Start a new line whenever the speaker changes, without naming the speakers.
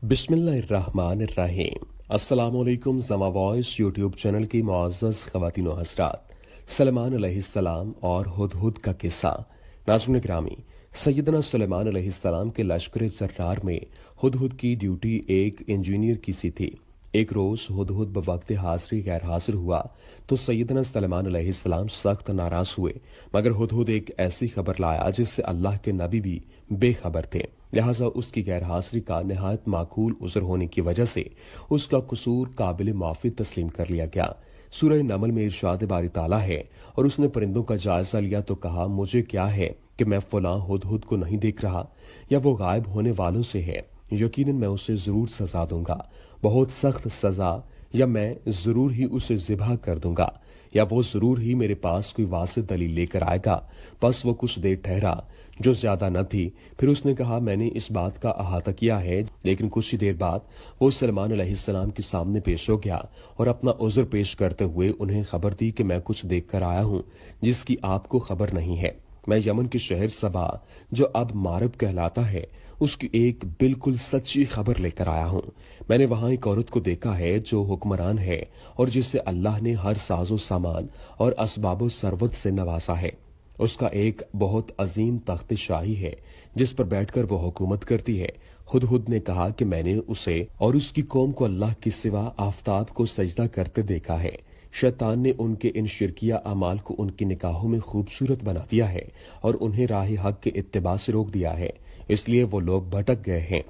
बिस्मिल्लाहिर्रहमानिर्रहीम। अस्सलाम वालेकुम। ज़मा वॉइस यूट्यूब चैनल की मुअज़्ज़ज़ ख़वातीन व हज़रात, सुलेमान अलैहिस्सलाम और हुदहुद का किस्सा। नाज़रीन ग्रामी, सैयदना सुलेमान अलैहिस्सलाम के लश्कर जर्रार में हुदहुद की ड्यूटी एक इंजीनियर की सी थी। एक रोज़ हुदहुद बवक्त हाज़िरी गैर हाजिर हुआ तो सैयदना सुलेमान अलैहिस्सलाम सख्त नाराज़ हुए, मगर हुदहुद एक ऐसी खबर लाया जिससे अल्लाह के नबी भी बेखबर थे। लिहाजा उसकी गैर हाजिरी का नहायत माकूल उज़र होने की वजह से उसका कसूर काबिल माफ़ी तस्लीम कर लिया गया। सूरह नमल में इरशाद बारी ताला है, और उसने परिंदों का जायजा लिया तो कहा, मुझे क्या है कि मैं फलां हुदहुद को नहीं देख रहा, या वो गायब होने वालों से है। यकीनन मैं उसे जरूर सजा दूंगा, बहुत सख्त सजा, या मैं जरूर ही उसे ज़िबा कर दूंगा, या वो जरूर ही मेरे पास कोई वासित दलील लेकर आएगा। बस वो कुछ देर ठहरा, जो ज्यादा न थी। फिर उसने कहा, मैंने इस बात का अहाता किया है। लेकिन कुछ ही देर बाद वो सलमान अलैहिस्सलाम के सामने पेश हो गया और अपना उज़्र पेश करते हुए उन्हें खबर दी कि मैं कुछ देख कर आया हूँ जिसकी आपको खबर नहीं है। मैं यमन के शहर सबा, जो अब मारब कहलाता है, उसकी एक बिल्कुल सच्ची खबर लेकर आया हूँ। मैंने वहां एक औरत को देखा है जो हुक्मरान है और जिसे अल्लाह ने हर साजो सामान और असबाबो सरवत से नवाजा है। उसका एक बहुत अजीम तख्त शाही है जिस पर बैठकर वो हुकूमत करती है। हुदहुद ने कहा कि मैंने उसे और उसकी कौम को अल्लाह के सिवा आफताब को सजदा करते देखा है। शैतान ने उनके इन शिरकिया अमाल को उनकी निगाहों में खूबसूरत बना दिया है और उन्हें राह हक के इत्तिबा से रोक दिया है, इसलिए वो लोग भटक गए हैं।